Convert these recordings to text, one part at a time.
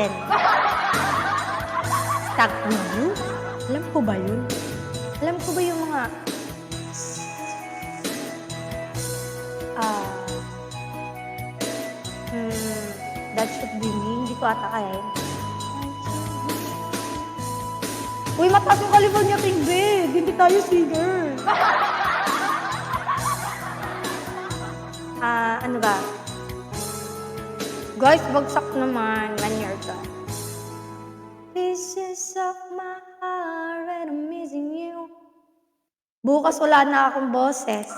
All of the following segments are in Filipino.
akin. Stuck with you? Alam ko ba yun? Alam ko ba yung mga... that should be me. Hindi ko ata kaya yun. Uy, mataas yung California King, babe. Hindi tayo singer. Ano ba? Guys, bagsak naman when you're gone. Pieces of my heart and I'm missing you. Bukas wala na akong boses.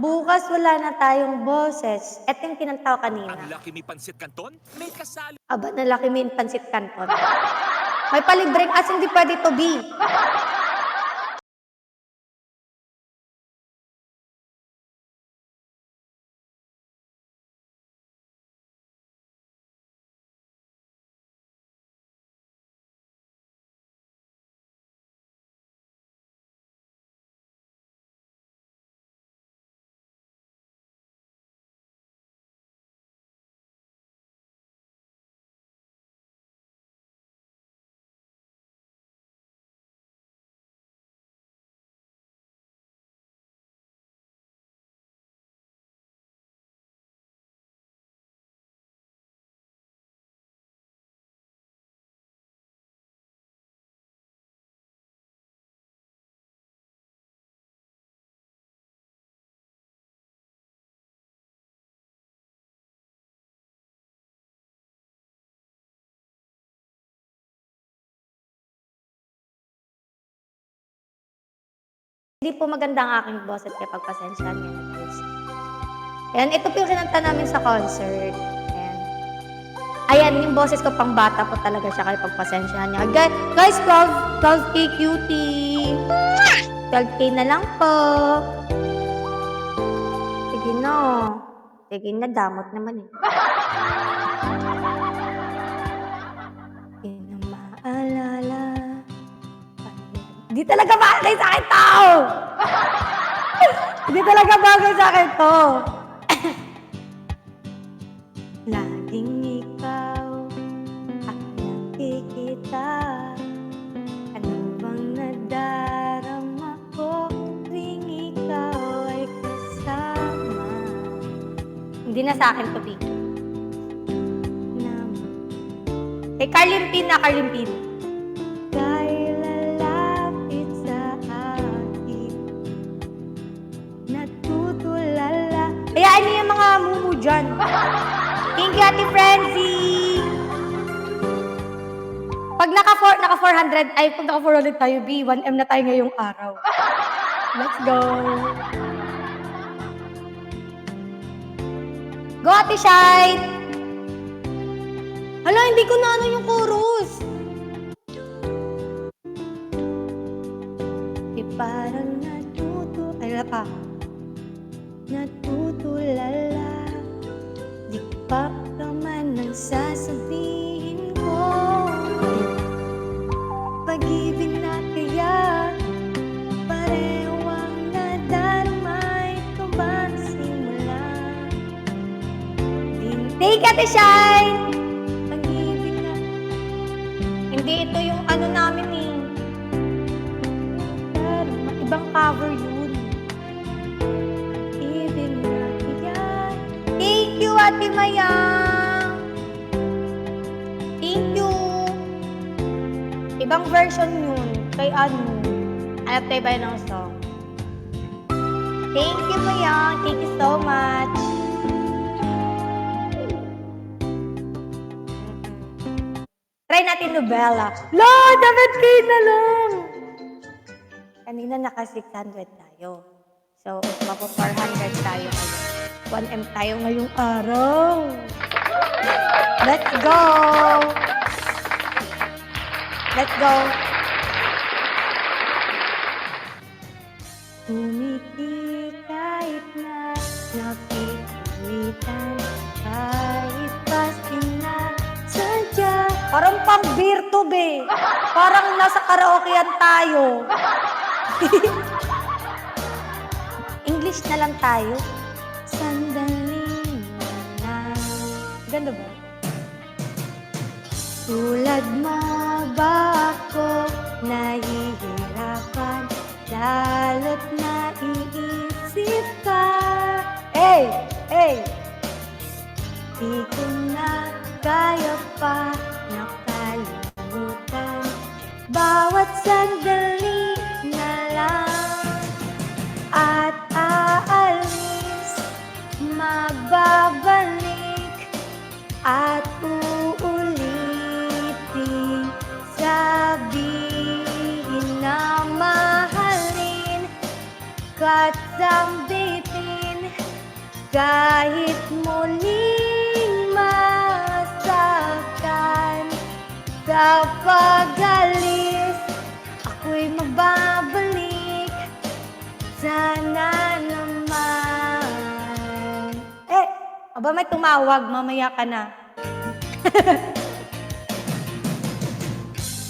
Bukas wala na tayong boses. Ito yung kinanta ko kanina. Ang Lucky Me Pansit Canton, may kasali. Aba, na Lucky Me Pansit Canton. May palibreng as hindi pwede to be. Hindi po maganda ang aking boses kaya pagpasensyahan niyo na guys. Ayan, ito po yung kinanta namin sa concert. Ayan, yung boses ko pang bata po talaga siya kaya pagpasensyahan niya. Guys, 12K cutie! 12K na lang po. Sige na. Sige na, damot naman eh. Hindi na maalala. Hindi talaga bagay sa akin to! Hindi talaga bagay sa akin to. Laging ikaw ang nakikita. Ano bang nadarama ko tuwing ikaw ay kasama? Hindi na sa akin to, Big. Kay Carlin Pin na, Carlin Pin. Hayaan niyo yung mga mumu dyan. Thank you, Ate Frenzy! Pag naka 400, ay pag naka 400 tayo, B, 1M na tayo ngayong araw. Let's go! Go, Ate Shai! Hala, hindi ko na ano yung chorus. Di parang natuto... Ay, wala pa. Natutulala, di pa man ang sasabihin ko. Pag-ibig na kaya, pareho ang nadarama. Ito ba ang simula? Thank you, Ate Shine! Pag-ibig na... Hindi ito yung ano namin eh. Ibang cover yun. Thank you, Ate Mayang. Thank you. Ibang version yun. Kay ano. Hanap tayo ba yun ng song? Thank you, Mayang. Thank you so much. Try natin novela. Lord, 7K na lang. Kanina naka 600 tayo. So, mapo 400 tayo ngayon. 1M tayo ngayong araw. Let's go! Let's go! Umiti kahit na napipilitan, kahit pasin na sadya. Parang pang beer to, be. Parang nasa karaokean tayo. English na lang tayo. Sandali na lang. Ganda ba? Tulad mo ba ako nahihirapan, lalo't naiisip ka? Hey! Hey! Di ko na kaya pa nakalimutan, bawat sandali na lang at aalis, magbabalik at uulitin, sabihin na mahalin, kasambitin, kahit muling masaktan. Kapag alis, ako'y mababalik, sana naman. Aba may tumawag, mamaya ka na.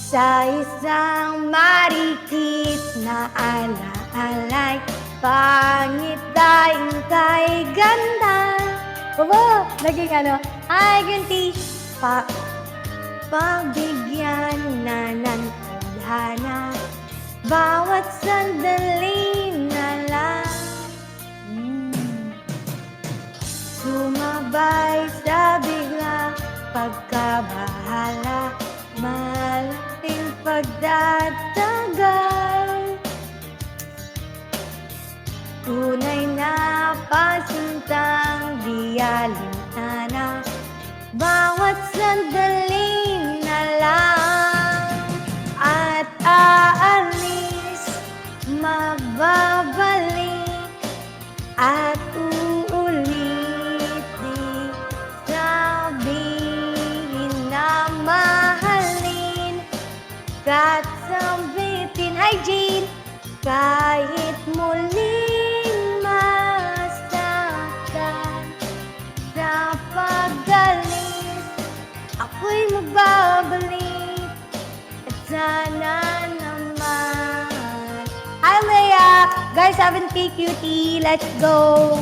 Sa isang marikit na alaalay, pangit tayong kay ganda. Aba, naging ano, ay ganti. Pagbigyan na ng tadhana, bawat sandali na lang. Sumabay sa bigla, pagkabahala, malaking pagdatagal. Tunay na pasintang di alintana, bawat sandali na lang at aalis, magbabalik at uulitin, sabihin na mahalin, kasambitin. Hi, Jean! Kahit muling masaktan, sa pag-alis, ako'y magbabalik at sana naman. Hi, Leia! Guys, 7K cutie, let's go!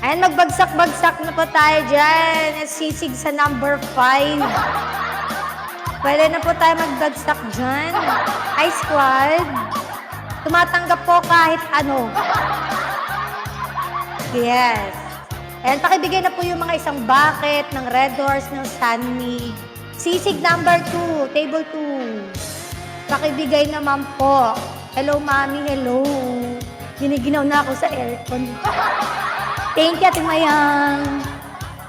Ayan, magbagsak-bagsak na po tayo dyan. Sisig sa number 5. Pwede na po tayo magbagsak dyan. Hi, squad! Tumatanggap po kahit ano. Yes. Ayan, pakibigay na po yung mga isang bucket ng Red Doors ng Sunny. Sisig number 2, table 2. Pakibigay naman po. Hello, mami, hello. Giniginaw na ako sa aircon. Thank you, Ate Mayang.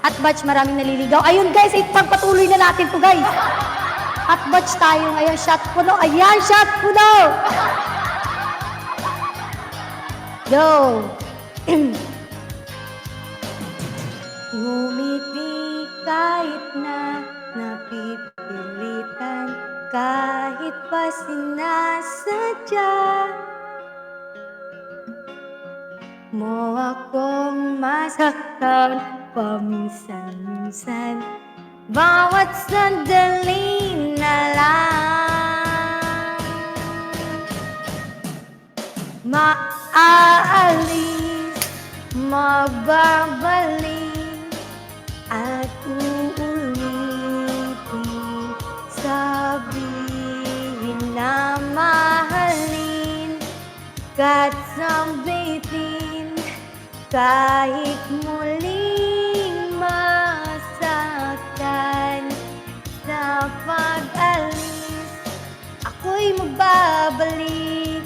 At batch, maraming naliligaw. Ayun, guys, pagpatuloy na natin to, guys. At batch tayo ngayon. Shot puno. Ayan, shot puno. Yo. Ngumiti kahit na napipilitan, kahit pa sinasadya mo akong masaktan paminsan-minsan, bawat sandali na lang maaalis, magbabalik at uulitin, sabihin na mahalin, kasambitin, kahit muling masaktan, sa pag-alis, ako'y magbabalik,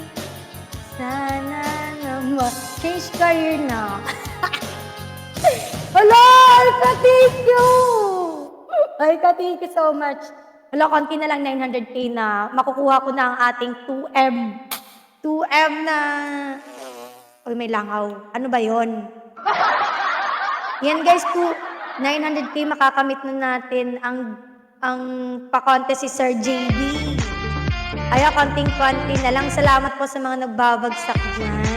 sana naman. Change career na. Hello! Thank you! Ay, thank you so much. Hello, konti na lang 900K na. Makukuha ko na ang ating 2M. 2M na... Uy, may langaw. Ano ba yon? Yan guys, 900K makakamit na natin ang pa-contest si Sir JB. Ay, konting-konti na lang. Salamat po sa mga nagbabagsak dyan.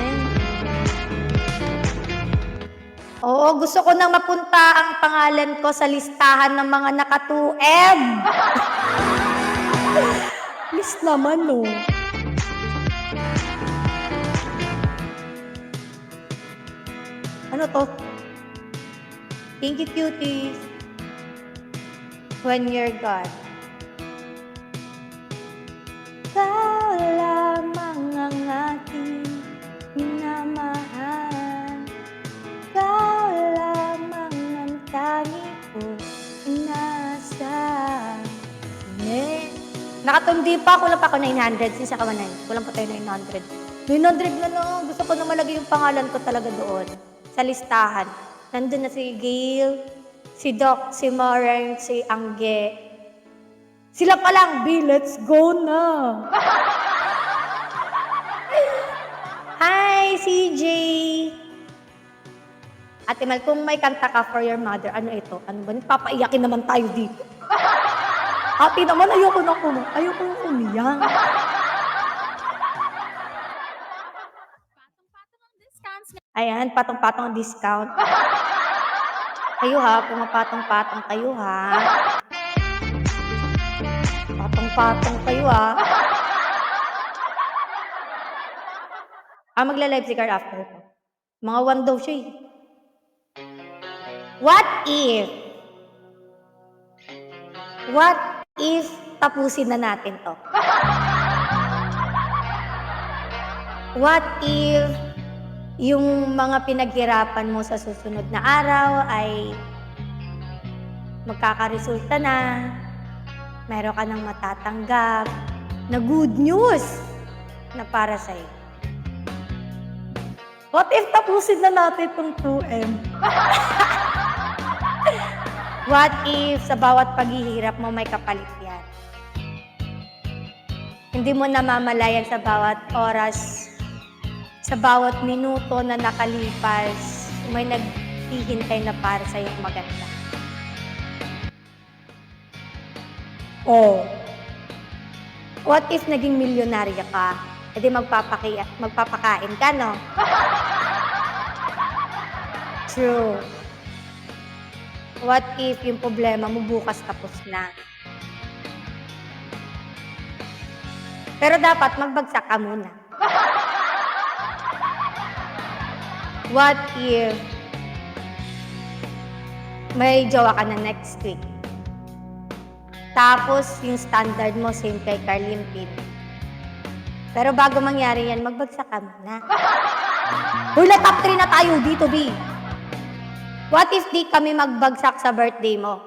Oo, gusto ko nang mapunta ang pangalan ko sa listahan ng mga naka-2M. Please naman, no. Ano to? Thank you, cuties. When you're gone. Ikaw lamang ang aking minamahal. Ikaw lamang ang tangi ko inaasahan. Nakatundi pa, kulang pa ako 900 since ako 9. Kulang pa tayo 900. 900 na lang. Gusto ko na malagay yung pangalan ko talaga doon. Sa listahan. Nandun na si Gail, si Doc, si Moreng, si Angge. Sila pa lang, B, let's go na. Hi, CJ. Ate Mal, kung may kanta ka for your mother, ano ito? Ano ba? Papaiyakin naman tayo dito. Ate naman, ayoko na umiyak. Ayan, patong-patong ang discount. Kayo ha, pumapatong-patong kayo ha. Patong-patong kayo ha. Magla-live si Carl after ko. Mga 1 daw siya eh. What if tapusin na natin to? What if yung mga pinaghirapan mo sa susunod na araw ay magkakaresulta na, meron ka nang matatanggap na good news na para sa'yo? What if tapusin na natin itong 2M? What if sa bawat paghihirap mo may kapalit yan? Hindi mo namamalayan sa bawat oras, sa bawat minuto na nakalipas, may naghihintay na para sa'yo maganda. What if naging milyonarya ka? E di magpapakain ka, no? True. What if yung problema mo bukas tapos na? Pero dapat magbagsak ka muna. What if may jowa ka na next week? Tapos yung standard mo same kay Carlin Pin. Pero bago mangyari yan, magbagsak ka muna. Uy, top 3 na tayo dito, B. What if di kami magbagsak sa birthday mo?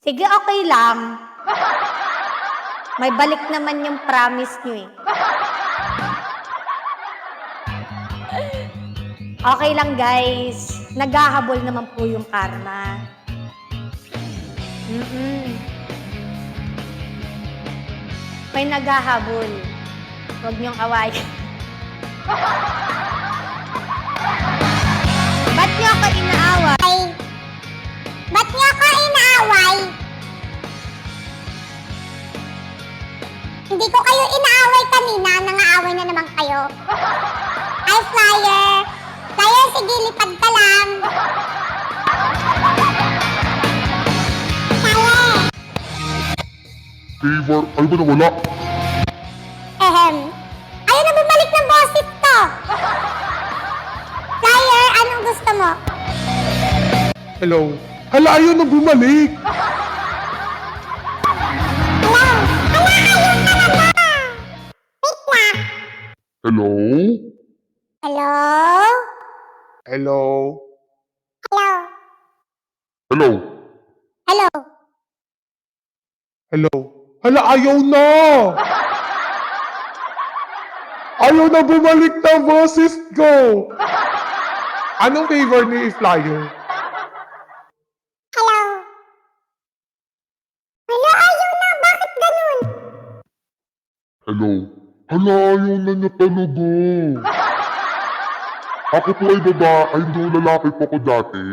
Sige, okay lang. May balik naman yung promise nyo eh. Okay lang guys. Naghahabol naman po yung karma. May naghahabol. Huwag niyong awayin. Ba't niyo ako inaaway? Ba't niyo ako inaaway? Hindi ko kayo inaaway kanina. Nangaaway na naman kayo. Hi, Flyer! Flyer, sige, lipad ka lang. Favor, ay ba nawala? Ayaw na bumalik ng boses to. Flyer, anong gusto mo? Hello? Hala, ayaw na bumalik! Hello? Hello? Hello? Hello? Hello? Hello? Hello? Hala, ayaw na! Ayaw na bumalik na boses ko! Anong favor ni Flyer? Hello? Hello, ayaw na. Bakit ganun? Hello? Hala, ayaw na niya talaga. Ako po ay ay hindi lalaki po ko dati.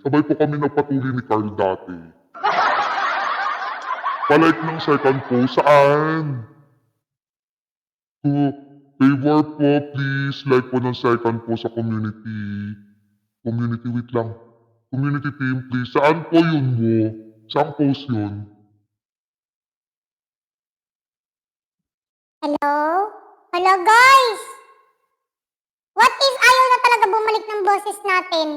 Sabay po kami nagpatuloy ni Carl dati. Palike ng second po, saan? Favor po, please. Like po ng second po sa community. Community, wait lang. Community team, please. Saan po yun mo? Saan post yun? Hello? Hello, guys? What if ayaw na talaga bumalik ng boses natin?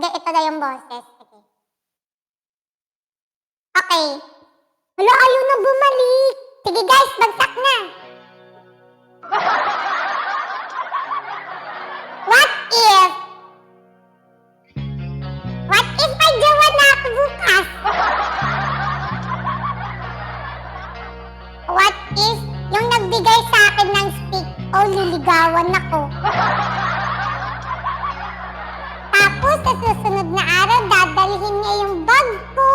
ito na yung boses. Sige. Okay. Wala, ayaw na bumalik. Sige guys, bagsak na. What if may jowa na ako bukas? What if yung nagbigay sa akin ng stick o liligawan ako? Tapos sa susunod na araw, dadalhin niya yung bag ko.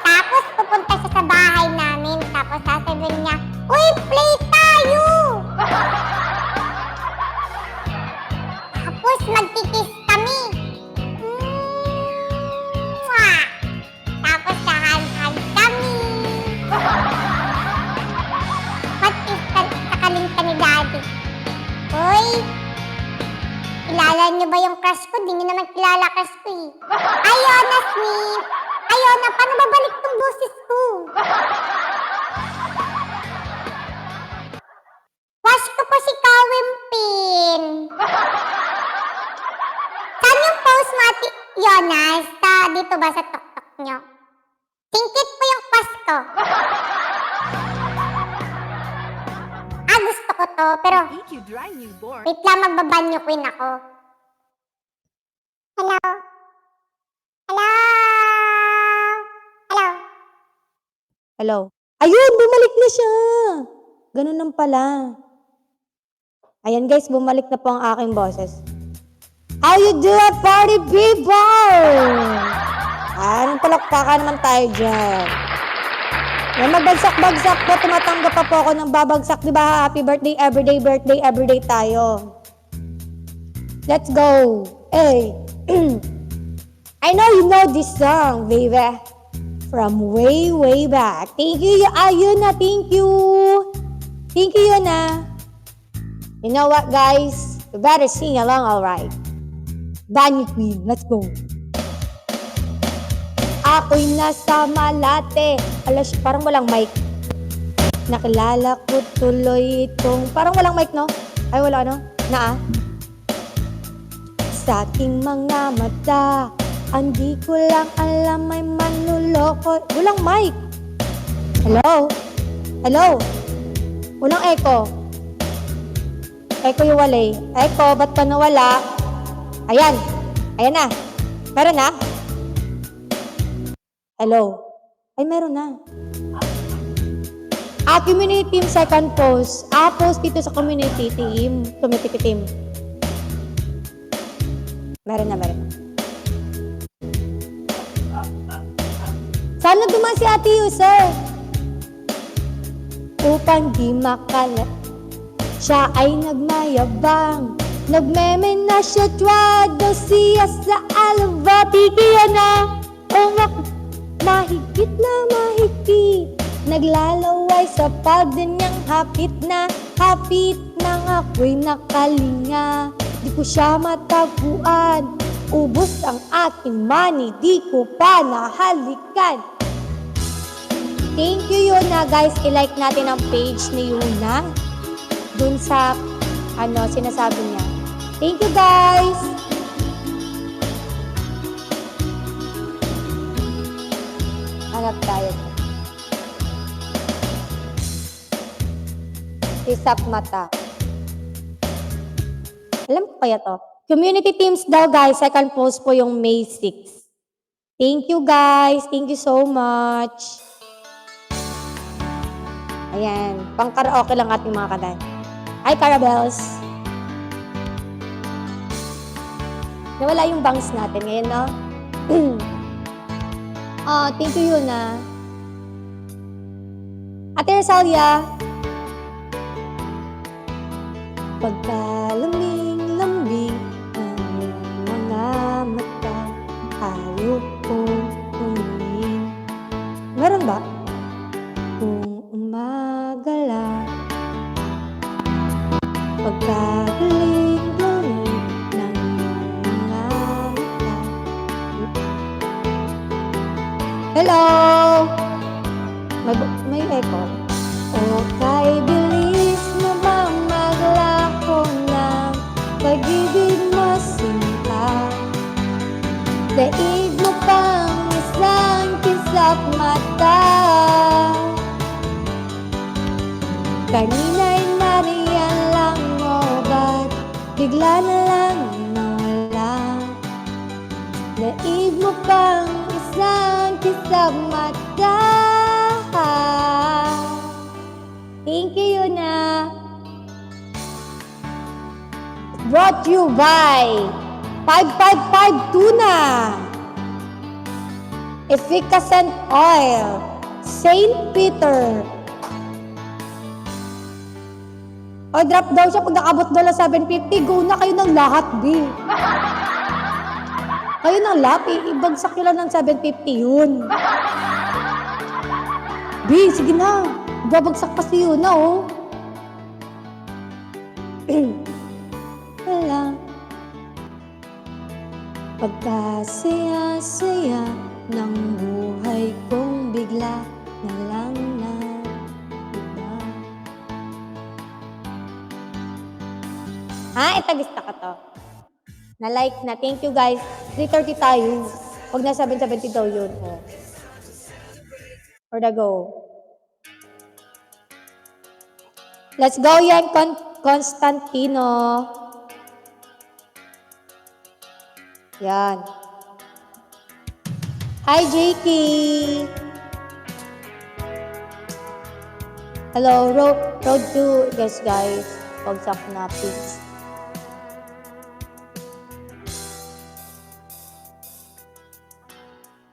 Tapos pupunta siya sa bahay namin. Tapos sasabihin niya, uy, play tayo! Tapos magkikis kami. Mwah! Tapos kahan-han kami. What if sakaling ka ni Daddy? Uy, kilala niyo ba yung crush ko? Di niyo naman kilala crush ko eh. Ayaw na, Smith. Ayaw na, paano babalik tong boses ko? Wash ko po si Kawimpin. Saan yung post mo, Ate Jonas? Dito ba sa TikTok niyo? Tingkit po yung post ko. Gusto ko to, pero EQ Dry Newborn. wait lang, magbabanyo queen ako. Hello? Hello? Hello? Hello? Ayun, bumalik na siya. Ganun lang pala. Ayan guys, bumalik na po ang aking boses. How you do it, party people? Anong palakpakan naman tayo dyan? Yan, magbagsak-bagsak po, tumatanggap pa po ako ng babagsak, di ba? Happy birthday, everyday tayo. Let's go. Hey. I know you know this song, baby. From way, way back. Thank you, Ayuna. Thank you. Thank you, Yuna. You know what, guys? You better sing along, alright. Banyo Queen, let's go. Ako'y nasa Malate. Alas, parang walang mic. Nakilala ko tuloy itong... Parang walang mic, no? Ay, wala, no? Sa aking mga mata, hindi ko lang alam may manluloko. Walang mic. Hello? Hello? Walang echo. Echo yung walay. Echo, ba't pa nawala? Ayan. Ayan na. Meron na? Hello? Ay, meron na. Community team second post. Post dito sa community team. Community team. Meron na. Sana dumaan si Ate User. Upang di makala. Siya ay nagmayabang. Nagmemenasyadwado siya sa alaba. Tigiyan na. Mahigit na mahigit. Naglalaway sa pagdan niyang hapit na nang ako'y nakalinga. Di ko siya matagpuan. Ubos ang aking money, di ko pa nahalikan. Thank you, Yuna. Guys, i-like natin ang page ni Yuna. Dun sa, sinasabi niya. Thank you, guys. Hanap tayo. Isap mata. Alam ko kaya to? Community teams daw, guys. Second post po yung May 6. Thank you, guys. Thank you so much. Ayan. Pang-karaoke lang ating mga kadan. Hi, Carabels. Nawala yung bangs natin ngayon, no? Thank you, Yuna. Ate Rosalia. Pagkalaming-lambing ng mga mata, ayaw kong tumingin. Meron ba? Kung umaga lang, pagkagaling-galing ng mga mata. Hello! May echo. O kay bilis na bang maglako ng pag-ibig mo, Kanina'y nariyan lang mo, ba't bigla na lang nawala? Naib mo pang isang kisang mata. Thank you, Yuna. Brought to you by 555 Tuna, Efficacent Oil, Saint Peter. O, drop daw siya pag nakabot daw lang 750. Go na kayo ng lahat, B. Kayo ng lahat, ibagsak nyo lang ng 750 yun. B, sige na. Babagsak pa si Yuna, oh. Wala. Pagkasaya-saya ng buhay kong bigla na lang na iba. Ito gusto ko to. Na-like na. Thank you guys. 330 tayo. Huwag na 770 daw yun. Oh. For the go. Let's go yan, Constantino. Yan. Hi, JK. Hello, road to, yes guys. Pagsak na, please.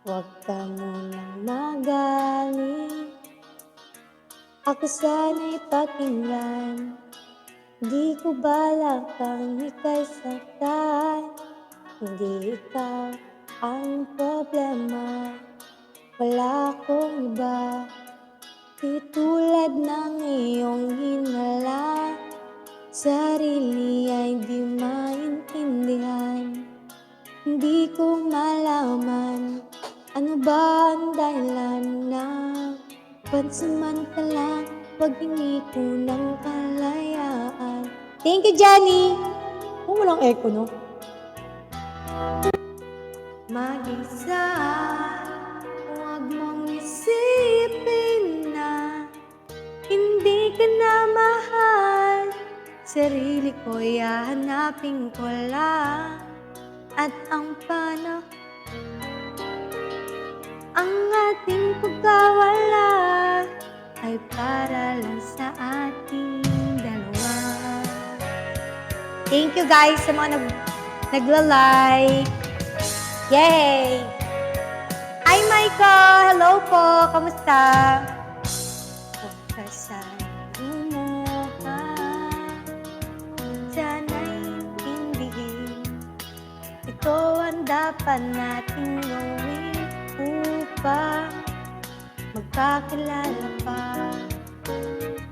Huwag ka munang magaling. Ako sana'y pakinggan. Di ko balak ang ika'y saktan. Hindi ikaw ang problema. Wala akong iba. Di tulad ng iyong hinala. Sarili ay di maintindihan. Hindi ko malaman. Ano ba ang dahilan na pansamantala pag-hingi ko ng kalayaan? Thank you, Johnny! Kung walang echo, no? Mag-isa, huwag mong isipin na hindi ka na mahal. Sarili ko'y hahanapin ko lang. At ang panahon, ang ating pagkawala ay para lang sa ating dalawa. Thank you guys sa mga nagla-like. Yay! Hi Michael! Hello po! Kamusta? Pagkasabi mo ka, sana'y intindihin. Ito ang dapat nating gawin upang magkakilala pa.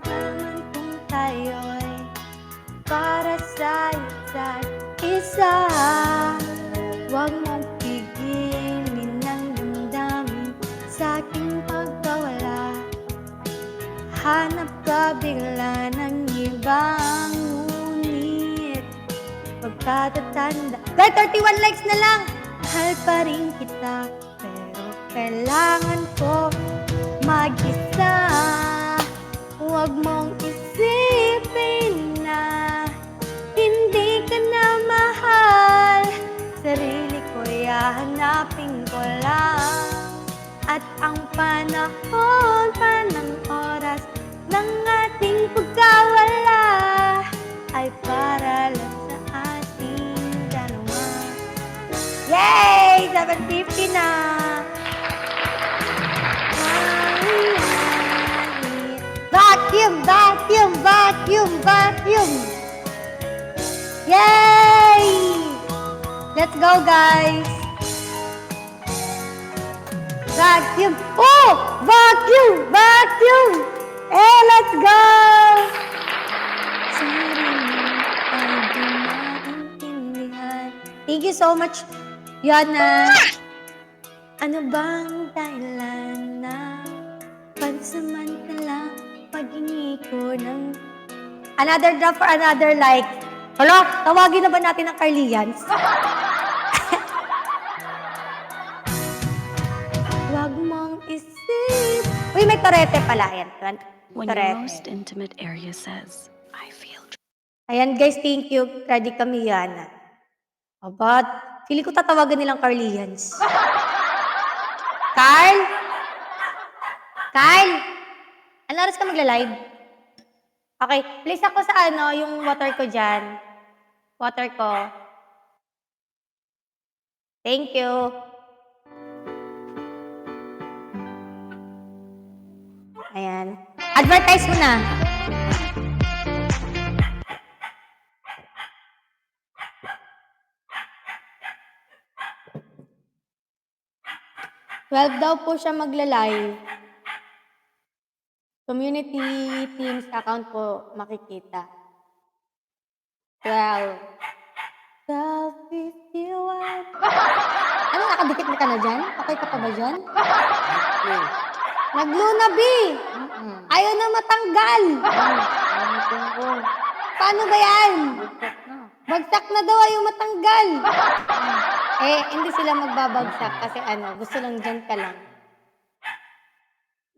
Naman kung tayo'y para sa isa't isa. Huwag mong pigilin ang damdamin sa aking pagkawala. Hanap ka bigla ng ibang ngunit pagkatatanda. Guys, 31 likes na lang! Mahal pa rin kita, pero kailangan ko mag-isa. Huwag mong isipin na hindi ka na mahal. Sarili ko'y hahanapin ko lang. At ang panahon pa ng oras ng ating pagkawala ay para lang sa ating dalawa. Yay! 750 na! Vacuum! Vacuum! Vacuum! Vacuum! Yay! Let's go, guys! Vacuum! Oh! Vacuum! Vacuum! Eh, let's go! Thank you so much, Yana. Ano bang dahilan na pansamantala pag-hingi ko ng another drop for another like? Hello? Tawagin na ba natin ang Carlians? Huwag mong isip. Uy, may torete pala. Ayan. when your Correct. most intimate area says, I feel Ayan guys, thank you. Ready kami yan. But, feeling ko tatawagan nilang Carlians. Carl? Carl? Ano oras ka magla-live? Okay, please ako sa yung water ko dyan. Water ko. Thank you. Ayan. Advertise mo na. Twelve daw po siya magla-live. Community Teams account po makikita. 12. 12:51. Ano, nakadikit na ka na dyan? Okay ka pa ba dyan? Nagluna, B! Ayaw na matanggal! Paano ba yan? Bagsak na daw, ayaw matanggal! Hindi sila magbabagsak kasi gusto lang dyan ka lang.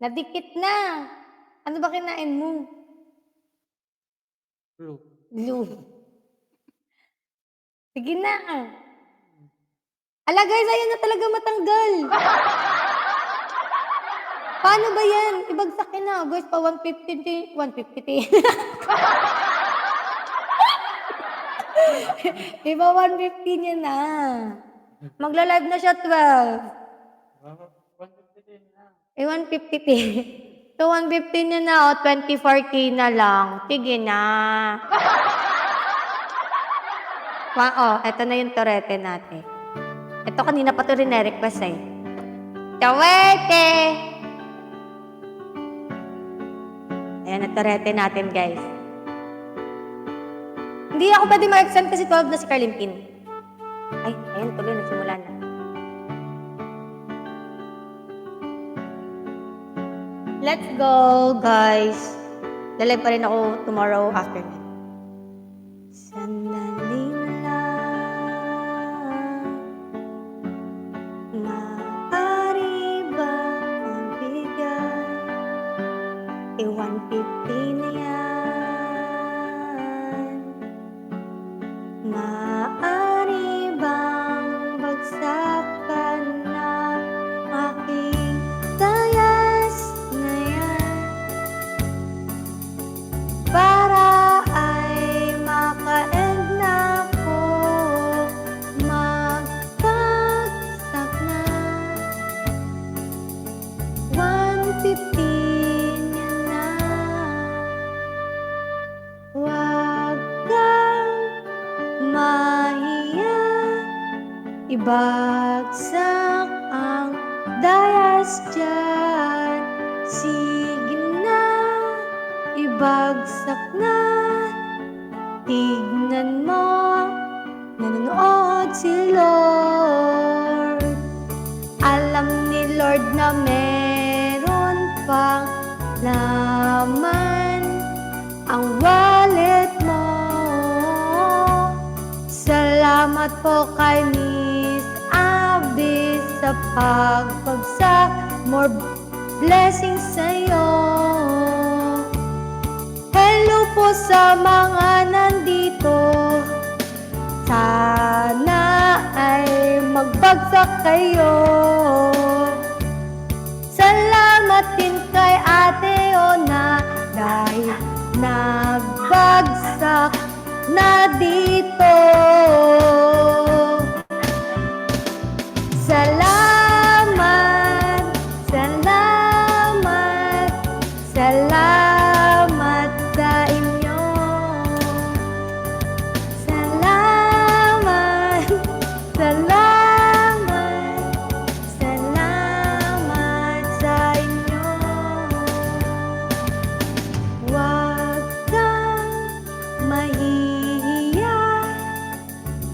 Nadikit na! Ano ba kinain mo? Glue. Sige na. Ala guys, ayaw na talaga matanggal. Paano ba yan? Ibagsakin na. Guys, pa 150. 150. Iba 150 niya na. Magla-live na siya 12. 150. So, 150 niya na, 24K na lang. Sige na. Eto na yung torete natin. Ito kanina pa ito rin-request eh. Torete! Ayan, na torete natin, guys. Hindi ako pwede ma-extend kasi 12 na si Carlimpin. Ay, ayan, tuloy, nagsimula na. Let's go, guys. Lalay pa rin ako tomorrow afternoon. Sandaling lang, maaari ba ang bigay? 150 na yan. Maaari bang bagsakan na aking tayas na yan? Para ay maka-end na ako, magpagsak na. 150 niya na. Huwag kang mahiya, ibagsak ang dayas dyan. Sige na, ibagsak na. Tignan mo, nanonood si Lord. Alam ni Lord na meron pang laman ang wallet mo. Salamat po kay Miss Abby sa pagbagsak. More blessings sa'yo. Hello po sa mga nandito. Sana ay magbagsak kayo. Salamat din kay Ate Ona dahil nagbagsak na dito. Salamat, salamat, salamat sa inyo. Salamat, salamat, salamat sa inyo. Huwag kang mahihiya,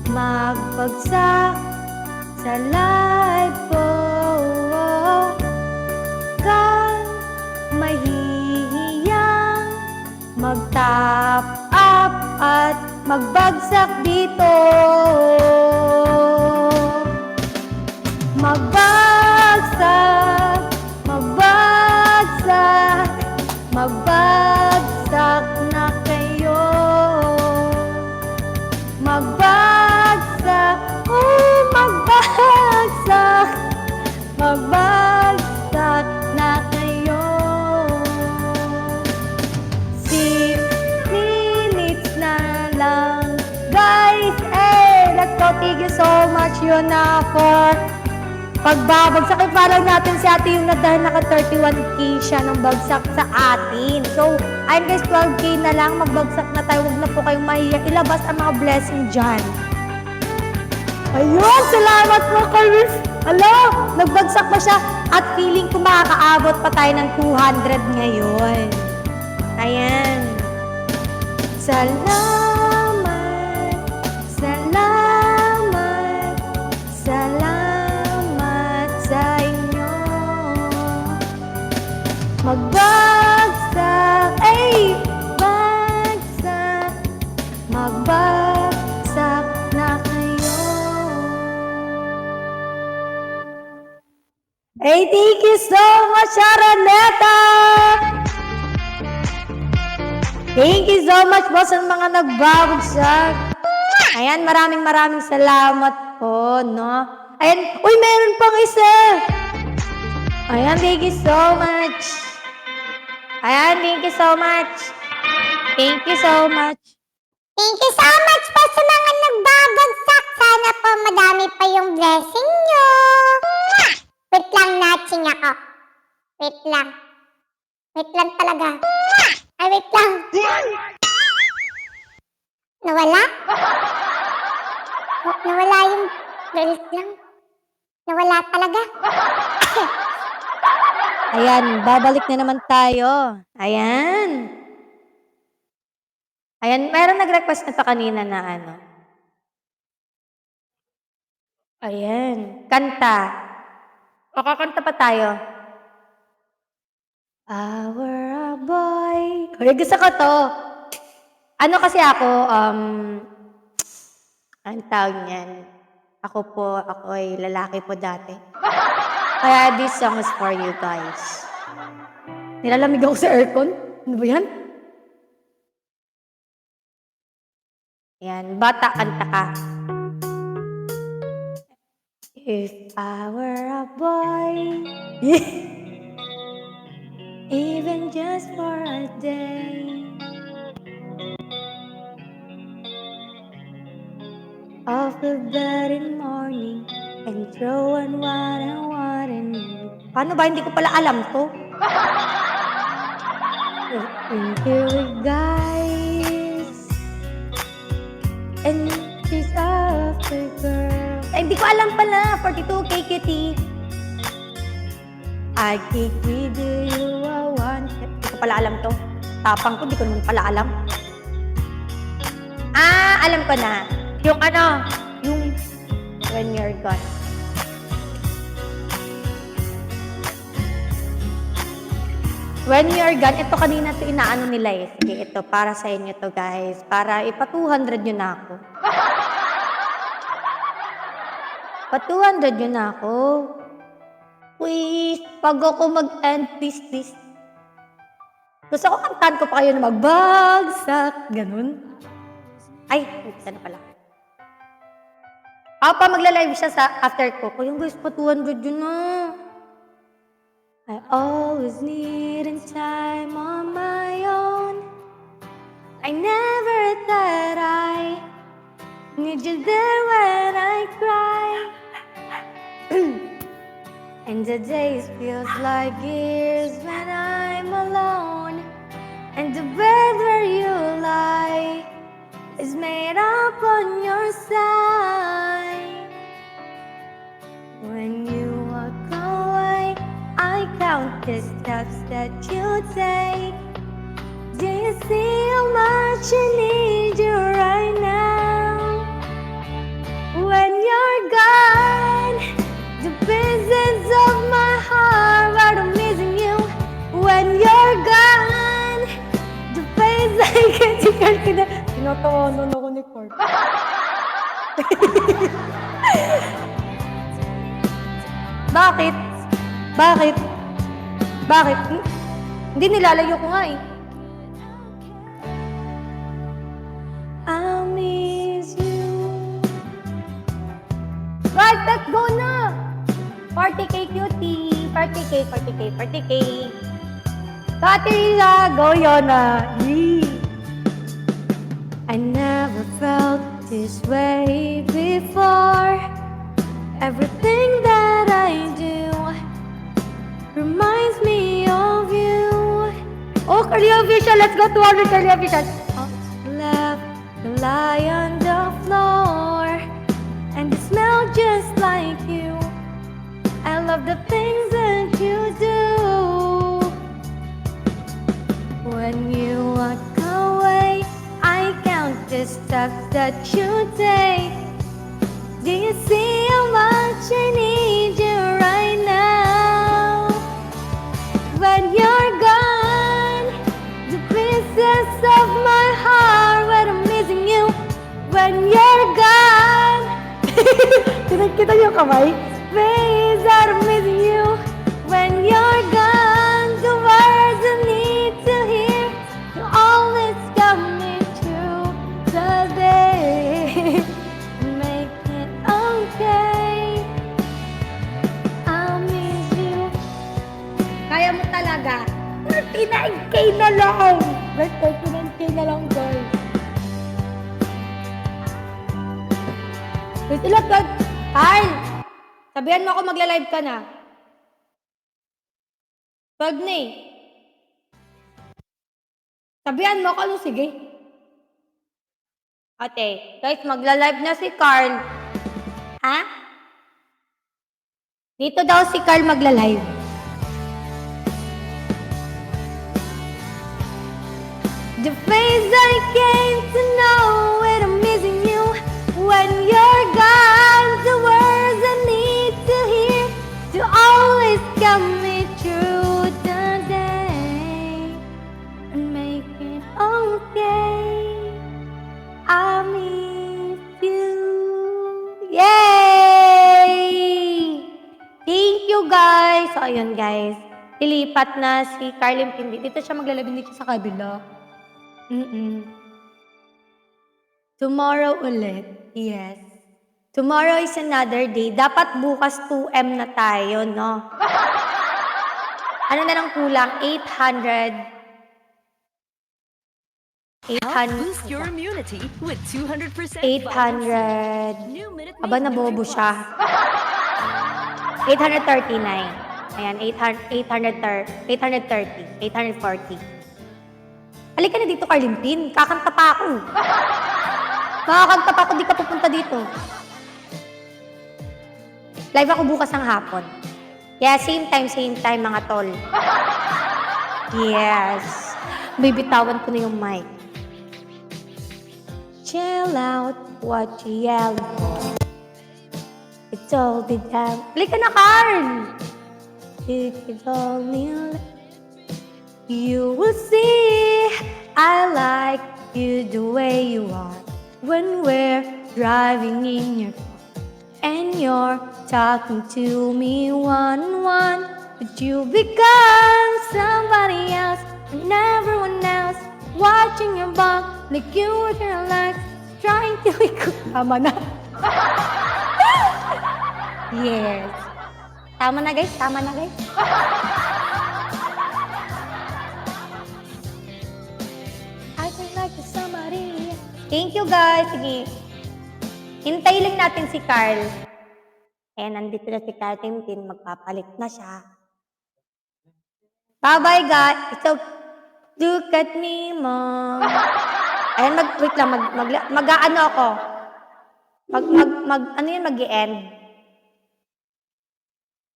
magbagsak sa live ko. Kang mahihiyang mag-top up at magbagsak dito. Magbagsak, magbagsak, magbagsak. thank you so much, Yuna, for pagbabagsak. Eh, parang natin si ate yung dahil naka 31k siya nung bagsak sa atin. So, ayun guys, 12k na lang. Magbagsak na tayo. Huwag na po kayong mahiya. Ilabas ang mga blessing dyan. Ayun, salamat po, Carlos. Alo, nagbagsak pa siya. At feeling ko makakaabot pa tayo ng 200 ngayon. Ayan. Salamat, salamat, salamat sa inyo. Magbagsak, ay, bagsak, magbagsak na kayo. Hey, thank you so much, Araneta! Thank you so much po sa mga nagbabagsak. Ayan, maraming salamat po, no? Ayan, uy, meron pang isa. Ayan, thank you so much. Ayan, thank you so much. Thank you so much. Thank you so much po sa mga nagbabagsak. Sana po madami pa yung blessing nyo. Wait lang, natching ako. Wait lang. Wait lang talaga. Ay, wait lang. Nawala? Nawala yung... Wait lang. Nawala talaga. Ayan, babalik na naman tayo. Ayan. Ayan, meron nag-request na pa kanina na ano. Ayan, kanta. O, kakanta pa tayo. Our boy. Hoy, gusto ko to. Ano kasi ako, ang tawag niyan. Ako ay lalaki po dati. Kaya this song is for you guys. Nilalamig ako sa aircon. Ano ba yan? Yan, bata, kanta ka. If I were a boy, even just for a day, of the very morning, and throw on what I want and paano ba? Hindi ko pala alam to. Here we guys, and she's after girl. Ay, hindi ko alam pala. 42K cutie. I kick with you, I want. Hindi ko pala alam to. Tapang ko, hindi ko naman pala alam. Ah, alam ko na. Yung ano, yung when you're gone. When you're gone, ito kanina to inaano nila eh. Sige, ito para sa inyo to guys. Para ipa 200 nyo na ako. Pa 200 nyo na ako. Please, pag ako mag-end, please. Gusto ko kantaan ko pa kayo na magbagsak. Ganun. Ay, isa na pala. Pa magla-live siya sa after ko. Kaya guys, pa 200 yun na. I always need time on my own. I never thought I need you there when I cry. And the days feels like years when I'm alone. And the bed where you lie is made up on your side. When you walk away, I count the steps that you take. Do you see how much I need you right now? When you're gone, the pieces of my heart are missing you. When you're gone, the face I can't tinatawanan ako ni Clark. Bakit? Bakit? Hindi nilalayo ko nga eh. I miss you. Right, let's go na! 40K cutie! 40K! Katerina, go Yona! Yee! I never felt this way before. Everything that I do reminds me of you. Oh, Carly Official, let's go to our Carly Official. Left to lie on the floor, and you smell just like you. I love the things that you do. When you walk away, I count the steps that you take. Do you see how much I need you right now? When you're gone, the pieces of my heart when I'm missing you. When you're gone, kita yung kamay. Ways that I'm missing you. When you're gone, the words I need to hear, you always got me through the day. Make it okay. I'll miss you. Kaya mo talaga. 39K na lang. 39K na lang, guys. Wait, ilang ka? Carl! Sabihan mo ako magla-live ka na. 12 na eh. Sabihan mo ako, ano, sige. Okay, guys, magla-live na si Carl. Ha? Dito daw si Carl magla-live. The face I came to know when I'm missing you. When you're gone, the words I need to hear to always get me through the day and make it okay. I miss you. Yay! Thank you, guys. So, ayun, guys. Lilipat na si Carlin Pindi. Dito siya maglalabing dito sa kabila. Tomorrow ulit. Yes. Tomorrow is another day. Dapat bukas 2M na tayo, no? Ano na lang kulang? 800. Boost your immunity with 200% 800. New Minute Aba, Maid nabobo Nutrition siya. 839. Ayan, 830. 840. Halika na dito, Carlimpin. Kakanta pa ako. Makakanta pa ako, di ka pupunta dito. Live ako bukas ng hapon. Yeah, same time, mga tol. Yes. Bibitawan ko na yung mic. Chill out, what you yell for. It's all the time. Halika na, Carl! It's all me. You will see I like you the way you are when we're driving in your car and you're talking to me one-on-one, but you become somebody else and everyone else watching your back like you were your legs trying to ikot. Tama na. Yes. Tama na, guys. Tama na, guys. I think like somebody. Thank you, guys. Sige. Hintay lang natin si Carl. Eh, nandito na si Carl Tintin. Magpapalit na siya. Bye-bye, guys. So, look at me, mom. Ayan, wait lang. Mag-ano ako. Ano yun, mag-i-end.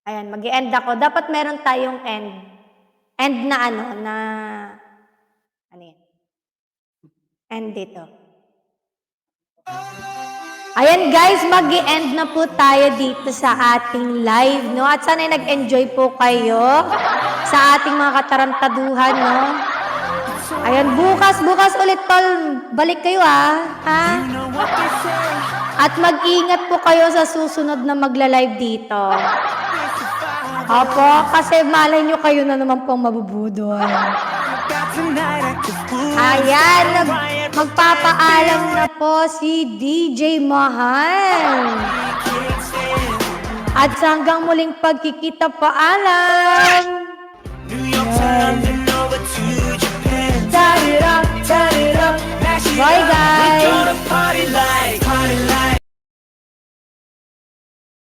Ayan, mag-i-end ako. Dapat meron tayong end. End na ano yan? End dito. Ayan guys, mag-i-end na po tayo dito sa ating live, no? At sana'y nag-enjoy po kayo sa ating mga katarantaduhan, no? Ayan, bukas ulit, tol. Balik kayo, ha? At mag-ingat po kayo sa susunod na magla-live dito. Opo, kasi malay nyo kayo na naman pong mabubudol. Ayan, magpapaalam na po si DJ Mahal. At sa hanggang muling pagkikita, paalam! New York, turn, you know what to